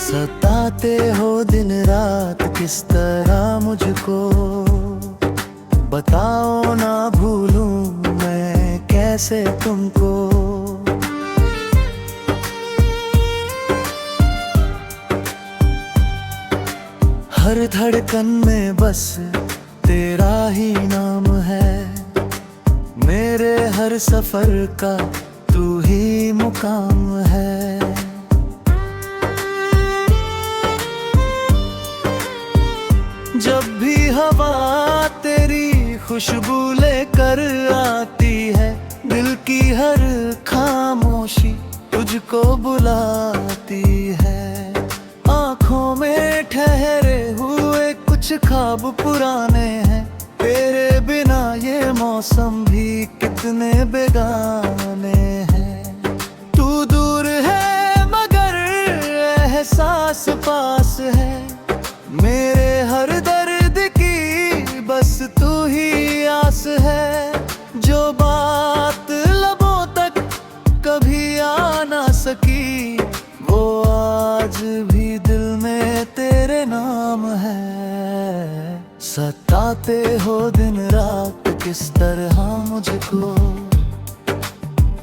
सताते हो दिन रात किस तरह मुझको, बताओ ना भूलूं मैं कैसे तुमको। हर धड़कन में बस तेरा ही नाम है, मेरे हर सफर का तू ही मुकाम है। जब भी हवा तेरी खुशबू लेकर आती है, दिल की हर खामोशी तुझको बुलाती है। आँखों में ठहरे हुए कुछ ख्वाब पुराने हैं, तेरे बिना ये मौसम भी कितने बेगाने हैं। तू दूर है मगर एहसास पास है, मेरे हर दर्द की बस तू ही आस है। जो बात लबों तक कभी आ ना सकी, वो आज भी दिल में तेरे नाम है। सताते हो दिन रात किस तरह मुझको,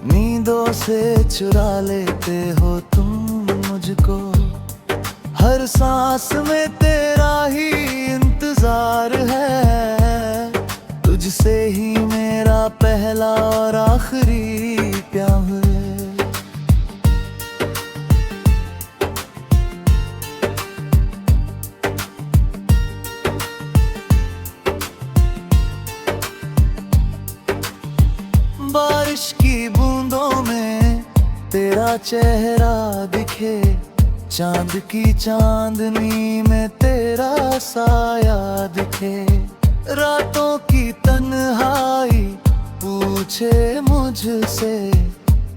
नींदों से चुरा लेते हो तुम मुझको। हर सांस में तेरा ही इंतजार है, तुझसे ही मेरा पहला और आखिरी प्यार है। बारिश की बूंदों में तेरा चेहरा दिखे, चांद की चांदनी में तेरा साया दिखे। रातों की तन्हाई पूछे मुझसे,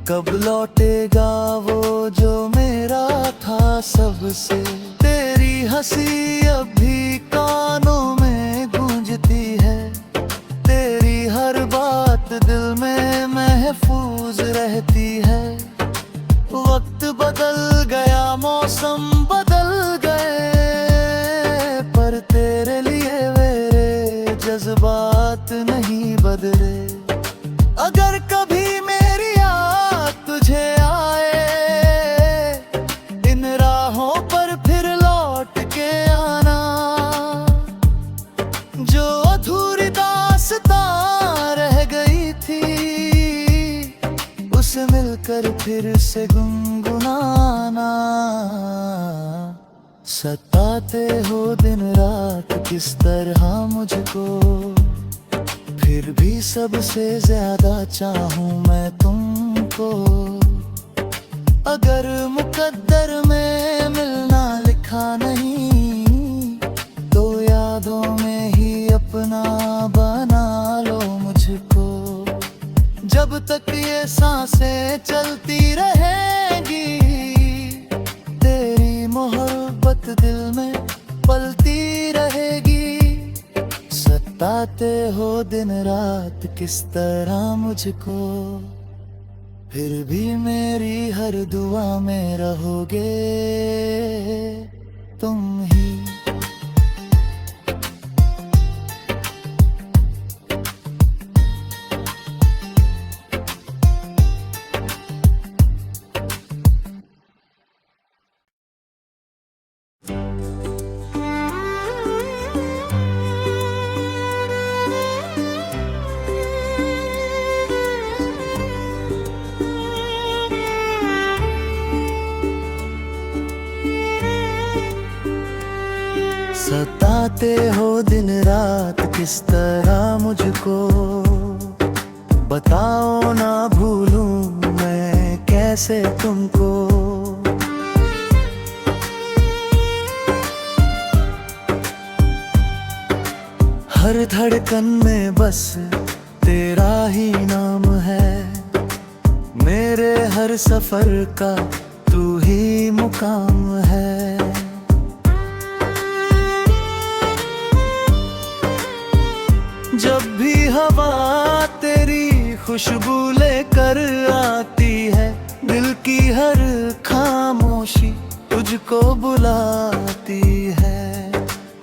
कब लौटेगा वो जो मेरा था सबसे। तेरी हंसी अब भी कानों में गूंजती है, तेरी हर बात दिल में महफूज रहती है। वक्त बदल गया, मौसम बदल गए, पर तेरे लिए मेरे जज्बात नहीं बदले। अगर कभी मेरी याद तुझे आए, इन राहों पर फिर लौट के आना। जो अधूरी दास्तां रह गई थी, उसे मिलकर फिर से गुनगुनाना। सताते हो दिन रात किस तरह मुझको, फिर भी सबसे ज्यादा चाहूं मैं तुमको। अगर मुकद्दर में मिलना लिखा नहीं, तो यादों में ही अपना बना लो मुझको। जब तक ये सांसें चलती रहेंगी, तेरी मोहब्बत दिल में पलती रहेगी। सताते हो दिन रात किस तरह मुझको, फिर भी मेरी हर दुआ में रहोगे तुम ही। सताते हो दिन रात किस तरह मुझको, बताओ ना भूलूं मैं कैसे तुमको। हर धड़कन में बस तेरा ही नाम है, मेरे हर सफर का तू ही मुकाम है। जब भी हवा तेरी खुशबू लेकर आती है, दिल की हर खामोशी तुझ तुझको बुलाती है।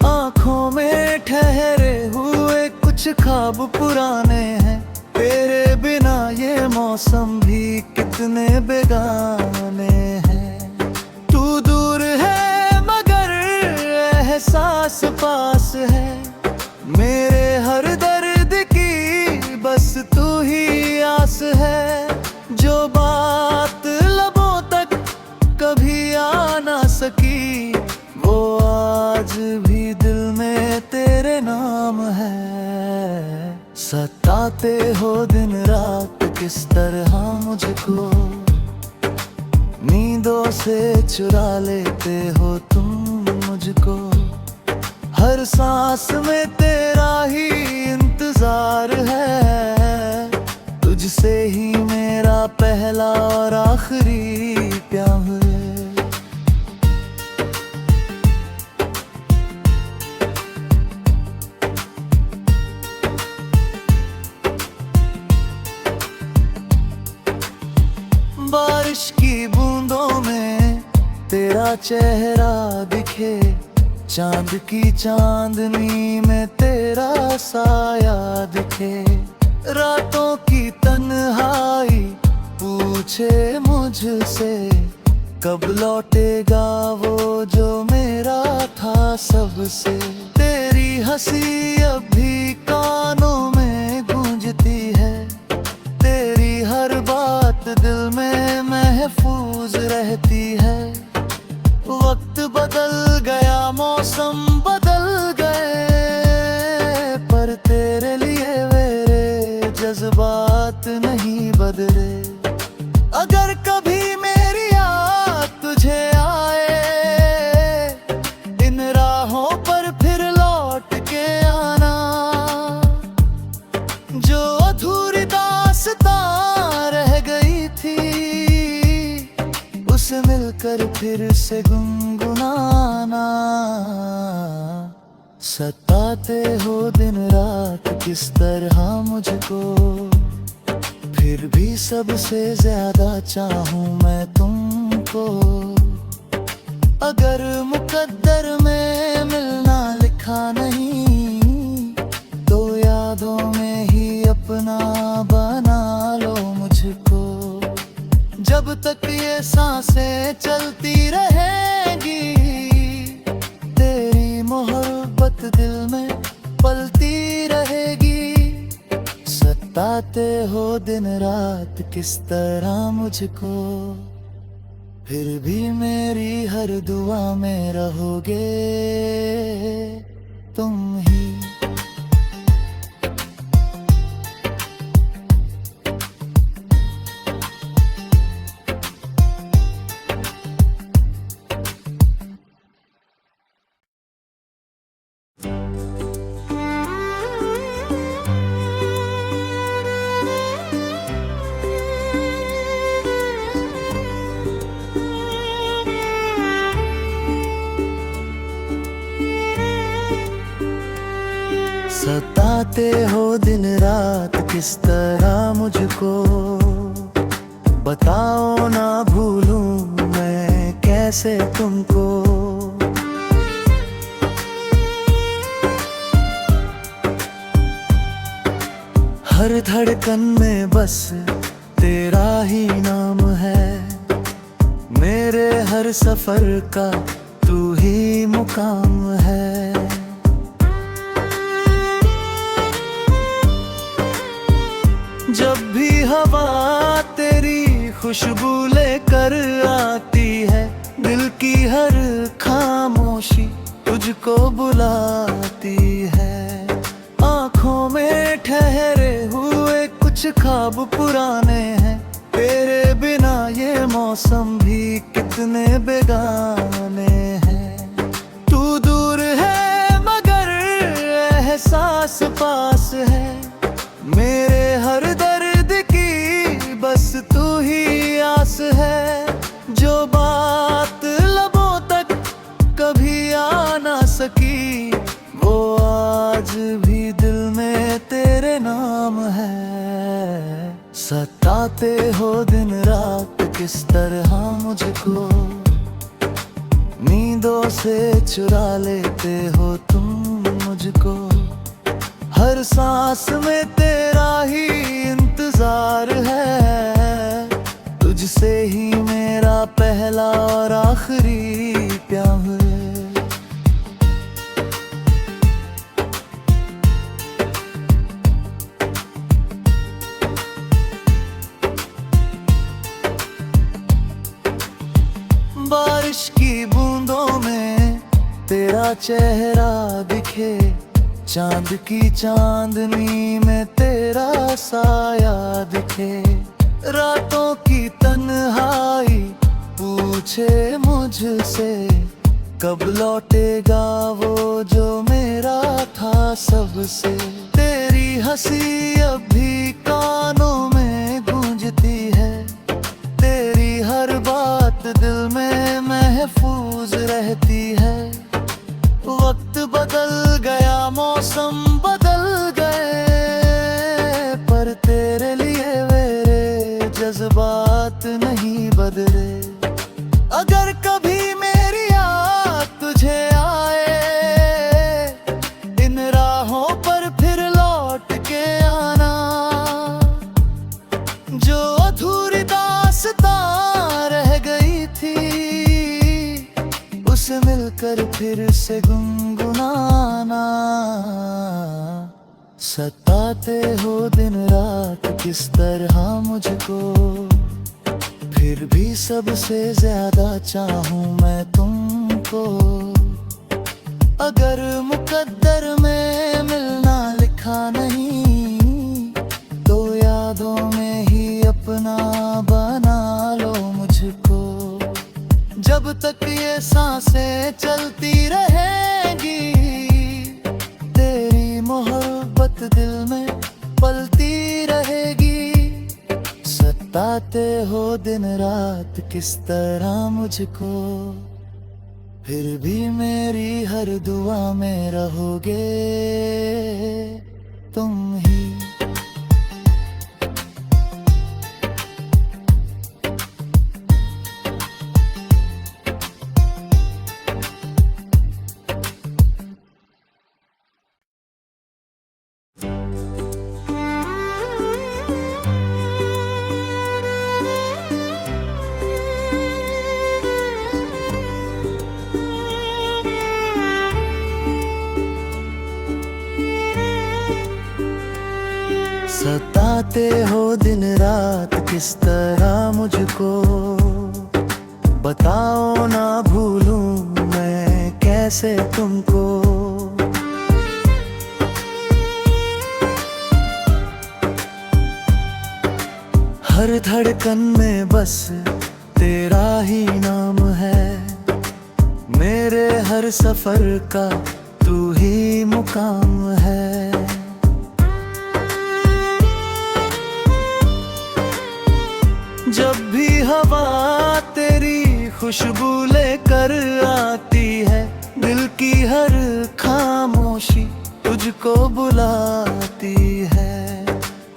आँखों में ठहरे हुए कुछ ख्वाब पुराने हैं, तेरे बिना ये मौसम भी कितने बेगाने हैं। तू दूर है मगर एहसास पास है, मेरे हर दर्द की बस तू ही आस है। जो बात लबों तक कभी आ ना सकी, वो आज भी दिल में तेरे नाम है। सताते हो दिन रात किस तरह मुझको, नींदों से चुरा लेते हो तुम मुझको। हर सांस में तेरा ही इंतजार है, तुझसे ही मेरा पहला और आखिरी प्यार है। बारिश की बूंदों में तेरा चेहरा दिखे, चांद की चांदनी में तेरा साया दिखे। रातों की तन्हाई पूछे मुझसे, कब लौटेगा वो जो मेरा था सबसे। तेरी हंसी अब भी कानों में गूंजती है, तेरी हर बात दिल में महफूज रहती है। वक्त बदल गया, मौसम बदल गए, पर तेरे लिए मेरे जज्बात नहीं बदले। अगर कभी मेरी याद तुझे आए, इन राहों पर फिर लौट के आना। जो अधूरी दास्तां रह गई थी, उसे मिलकर फिर से गुनगुनाना। सताते हो दिन रात किस तरह मुझको, फिर भी सबसे ज्यादा चाहूं मैं तुमको। अगर मुकद्दर में मिलना लिखा नहीं, तो यादों में ही अपना बना लो मुझको। जब तक ये सांसें चलती रहेंगी, तेरी मोहब्बत दिल में पलती रहेगी। सताते हो दिन रात किस तरह मुझको, फिर भी मेरी हर दुआ में रहोगे तुम ही। सताते हो दिन रात किस तरह मुझको, बताओ ना भूलूं मैं कैसे तुमको। हर धड़कन में बस तेरा ही नाम है, मेरे हर सफर का तू ही मुकाम है। जब भी हवा तेरी खुशबू लेकर आती है, दिल की हर खामोशी तुझको बुलाती है। आँखों में ठहरे हुए कुछ ख्वाब पुराने हैं, तेरे बिना ये मौसम भी कितने बेगाने हैं। तू दूर है मगर एहसास पास है, मेरे हर दर्द की बस तू ही आस है। जो बात लबों तक कभी आ ना सकी, वो आज भी दिल में तेरे नाम है। सताते हो दिन रात किस तरह मुझको, नींदों से चुरा लेते हो तुम मुझको, हर सांस में तेरा ही इंतजार है, तुझसे ही मेरा पहला और आखिरी प्यार है। बारिश की बूंदों में तेरा चेहरा दिखे, चांद की चांदनी में तेरा साया दिखे, रातों की तन्हाई पूछे मुझसे कब लौटेगा वो जो मेरा था सबसे। तेरी हंसी अब भी कानों में गूंजती है, तेरी हर बात दिल में महफूज रहती है। वक्त बदल गया, मौसम बदल गए, पर तेरे लिए मेरे जज्बात नहीं बदले। अगर कभी मेरी याद तुझे आए, इन राहों पर फिर लौट के आना, जो अधूरी दास्तां रह गई थी उसे मिलकर फिर से गुनगुनाना। सताते हो दिन रात किस तरह मुझको, फिर भी सबसे ज्यादा चाहूं मैं तुमको। अगर मुकद्दर में मिलना लिखा नहीं, तो यादों में ही अपना बना लो मुझको। जब तक ये सांसें चलती रहेंगी, तेरी मोहब्बत दिल में पलती रहेगी। सताते हो दिन रात किस तरह मुझको, फिर भी मेरी हर दुआ में रहोगे तुम ही। सताते हो दिन रात किस तरह मुझको, बताओ ना भूलूं मैं कैसे तुमको। हर धड़कन में बस तेरा ही नाम है, मेरे हर सफर का तू ही मुकाम है। जब भी हवा तेरी खुशबू लेकर आती है, दिल की हर खामोशी तुझको बुलाती है।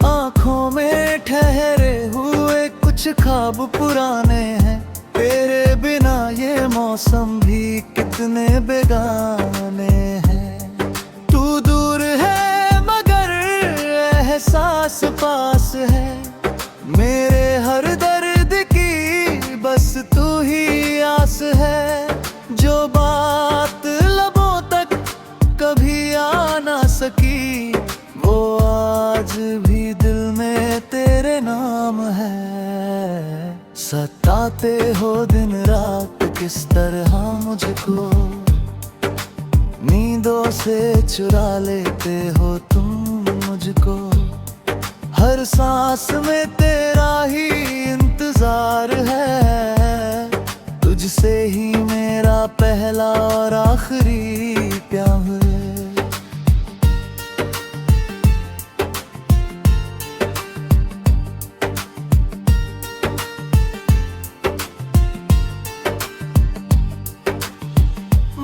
आँखों में ठहरे हुए कुछ ख्वाब पुराने हैं, तेरे बिना ये मौसम भी कितने बेगाने हैं। तू दूर है मगर एहसास पास है, मेरे हर दर्द की बस तू ही आस है। जो बात लबों तक कभी आ ना सकी, वो आज भी दिल में तेरे नाम है। सताते हो दिन रात किस तरह मुझको, नींदों से चुरा लेते हो तुम मुझको, हर सांस में तेरा ही इंतजार है, तुझसे ही मेरा पहला और आखिरी प्यार है।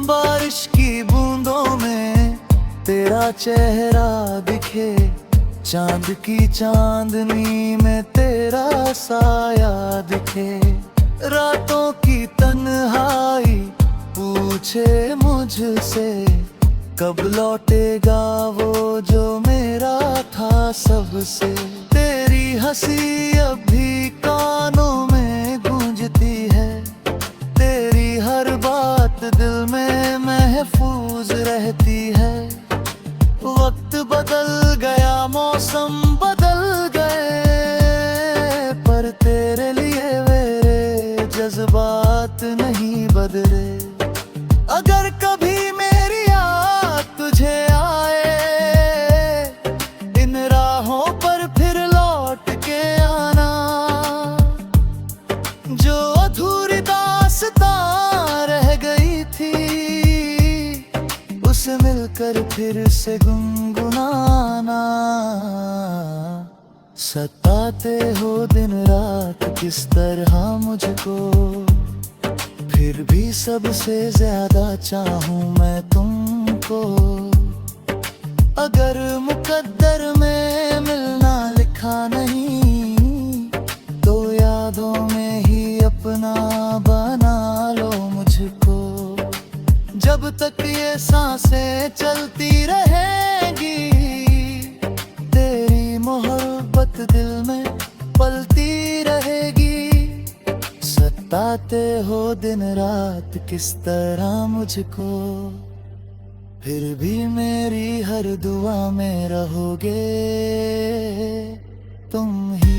बारिश की बूंदों में तेरा चेहरा दिखे, चांद की चांदनी में तेरा साया दिखे, रातों की तन्हाई पूछे मुझसे कब लौटेगा वो जो मेरा था सबसे। तेरी हंसी अब भी कानों में गूंजती है, तेरी हर बात दिल में महफूज रहती है। वक्त बदल गया, मौसम बदल गए, पर तेरे लिए मेरे जज्बात नहीं बदले। अगर कभी मेरी याद तुझे आए, इन राहों पर फिर लौट के आना। जो अधूरी दास्तां रह गई थी, उसे मिलकर फिर से गुनगुनाना। सताते हो दिन रात किस तरह मुझको, फिर भी सबसे ज्यादा चाहूं मैं तुमको। अगर मुकद्दर में मिलना लिखा नहीं, तो यादों में ही अपना बना लो मुझको। जब तक ये सांसें चलती रहेंगी, तेरी मोहब्बत दिल में पलती रहेगी। सताते हो दिन रात किस तरह मुझको, फिर भी मेरी हर दुआ में रहोगे तुम ही।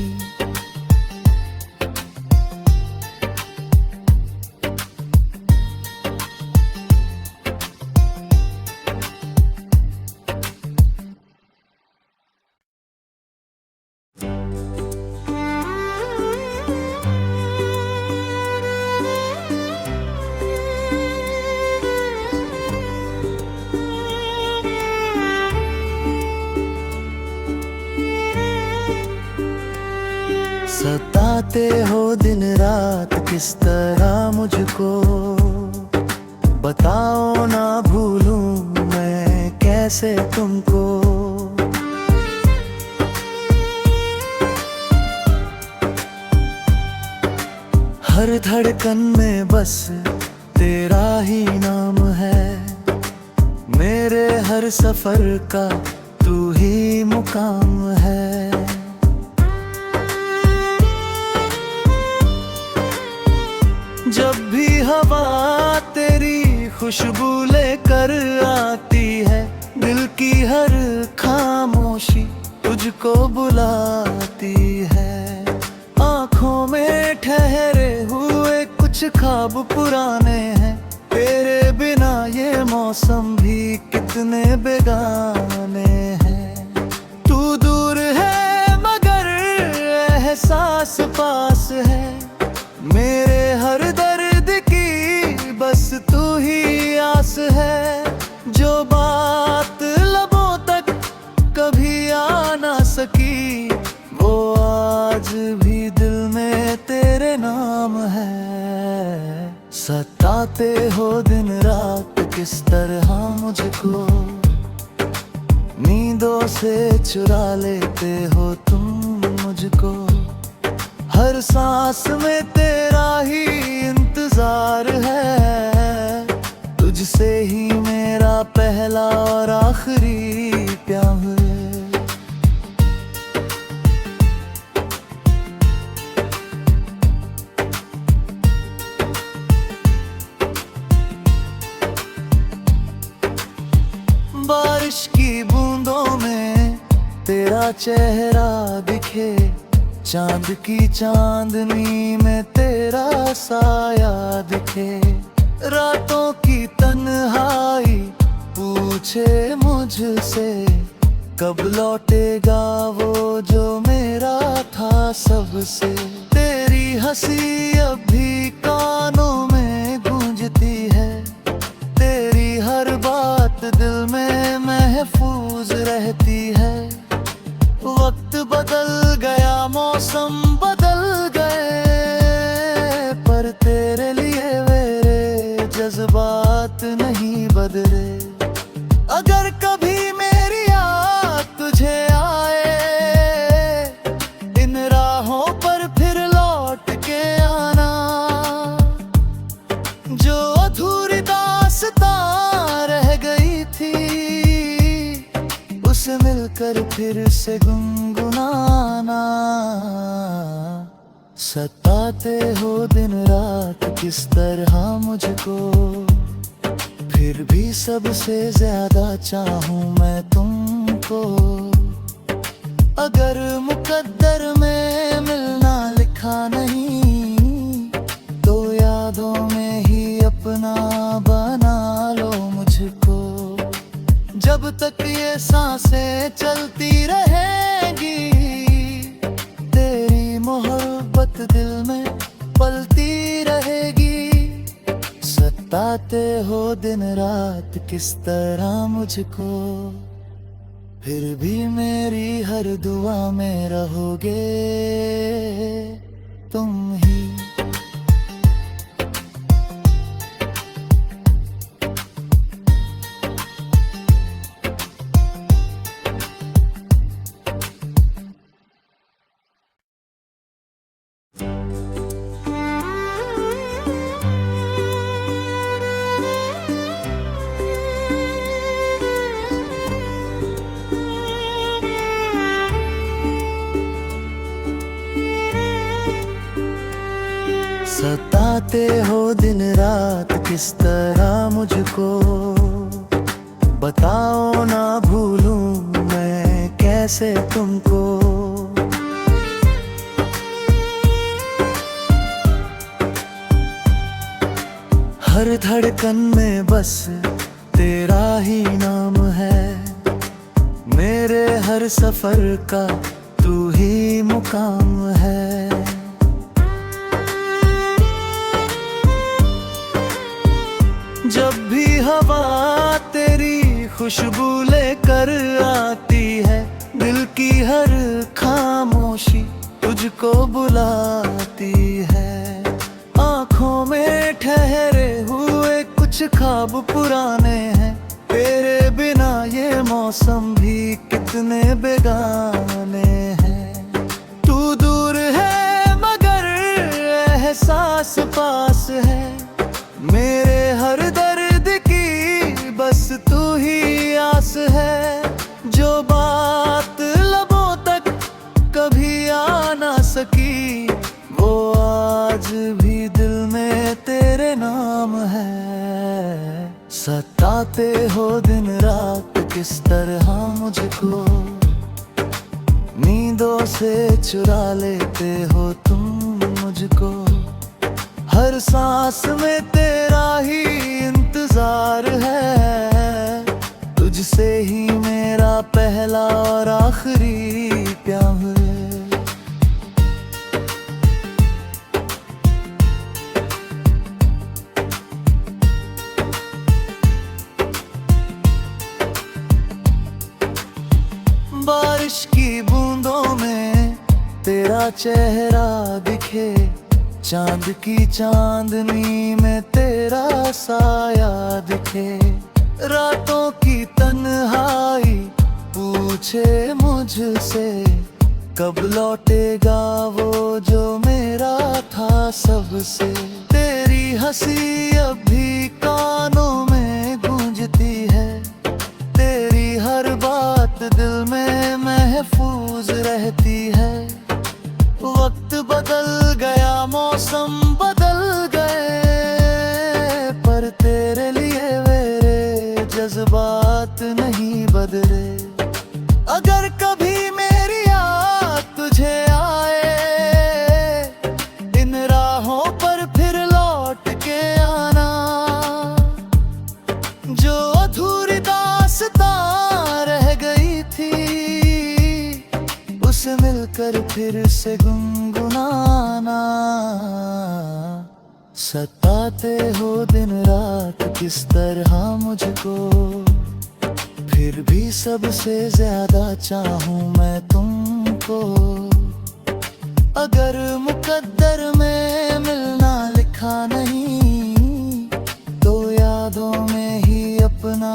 सताते हो दिन रात किस तरह मुझको, बताओ ना भूलूं मैं कैसे तुमको। हर धड़कन में बस तेरा ही नाम है, मेरे हर सफर का तू ही मुकाम है। जब भी हवा तेरी खुशबू लेकर आती है, दिल की हर खामोशी तुझको बुलाती है। आँखों में ठहरे हुए कुछ ख्वाब पुराने हैं, तेरे बिना ये मौसम भी कितने बेगाने हैं। तू दूर है मगर एहसास पास है, मेरे हर दर्द की बस तू ही आस है। जो बात लबों तक कभी आ ना सकी, वो आज भी दिल में तेरे नाम है। सताते हो दिन रात किस तरह मुझको, नींदों से चुरा लेते हो तुम मुझको। हर सांस में तेरा ही इंतजार है, तुझसे ही मेरा पहला और आखिरी प्यार है। बारिश की बूंदों में तेरा चेहरा दिखे, चांद की चांदनी में तेरा साया दिखे। रातों की तन्हाई पूछे मुझसे कब लौटेगा वो जो मेरा था सबसे। तेरी हंसी अब भी कानों में गूंजती है, तेरी हर बात दिल में महफूज रहती है। वक्त बदल गया, मौसम बदल गए, पर तेरे लिए मेरे जज्बात नहीं बदले। अगर कभी मेरी याद तुझे आए, इन राहों पर फिर लौट के आना। फिर से गुनगुनाना। सताते हो दिन रात किस तरह मुझको, फिर भी सबसे ज्यादा चाहूं मैं तुमको। अगर मुकद्दर में मिलना लिखा नहीं, तो यादों में ही अपना बना लो मुझको। जब तक ये सांसें चलती रहेंगी, तेरी मोहब्बत दिल में पलती रहेगी। सताते हो दिन रात किस तरह मुझको, फिर भी मेरी हर दुआ में रहोगे तुम ही। सताते हो दिन रात किस तरह मुझको, बताओ ना भूलूं मैं कैसे तुमको। हर धड़कन में बस तेरा ही नाम है, मेरे हर सफर का तू ही मुकाम है। जब भी हवा तेरी खुशबू लेकर आती है, दिल की हर खामोशी तुझको बुलाती है। आँखों में ठहरे हुए कुछ ख्वाब पुराने हैं, तेरे बिना ये मौसम भी कितने बेगाने हैं। तू दूर है मगर एहसास पास है, मेरे हर दर्द की बस तू ही आस है। जो बात लबों तक कभी आ ना सकी, वो आज भी दिल में तेरे नाम है। सताते हो दिन रात किस तरह मुझको, नींदों से चुरा लेते हो तुम मुझको। हर सांस में तेरा ही इंतजार है, तुझसे ही मेरा पहला और आखिरी प्यार है। बारिश की बूंदों में तेरा चेहरा दिखे, चांद की चांदनी में तेरा साया दिखे। रातों की तन्हाई पूछे मुझसे, कब लौटेगा वो जो मेरा था सबसे। तेरी हंसी अब भी कानों में गूंजती है, तेरी हर बात दिल में महफूज रहती है। वक्त बदल गया, मौसम बदल गए, पर तेरे लिए मेरे जज्बात नहीं बदले। अगर कभी मेरी याद तुझे आए, इन राहों पर फिर लौट के आना। जो अधूरी दास्तां रह गई थी, उसे मिलकर फिर से गुनगुनाना। सताते हो दिन रात किस तरह मुझको, फिर भी सबसे ज्यादा चाहूं मैं तुमको। अगर मुकद्दर में मिलना लिखा नहीं, तो यादों में ही अपना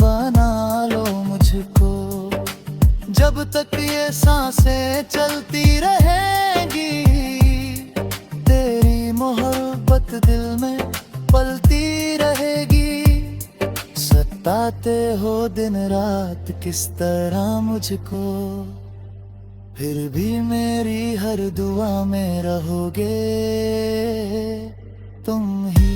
बना लो मुझको। जब तक ये सांसें चलती रहेंगी, तेरी मोहब्बत दिल में पलती रहेगी। सताते सताते हो दिन रात किस तरह मुझको, फिर भी मेरी हर दुआ में रहोगे तुम ही।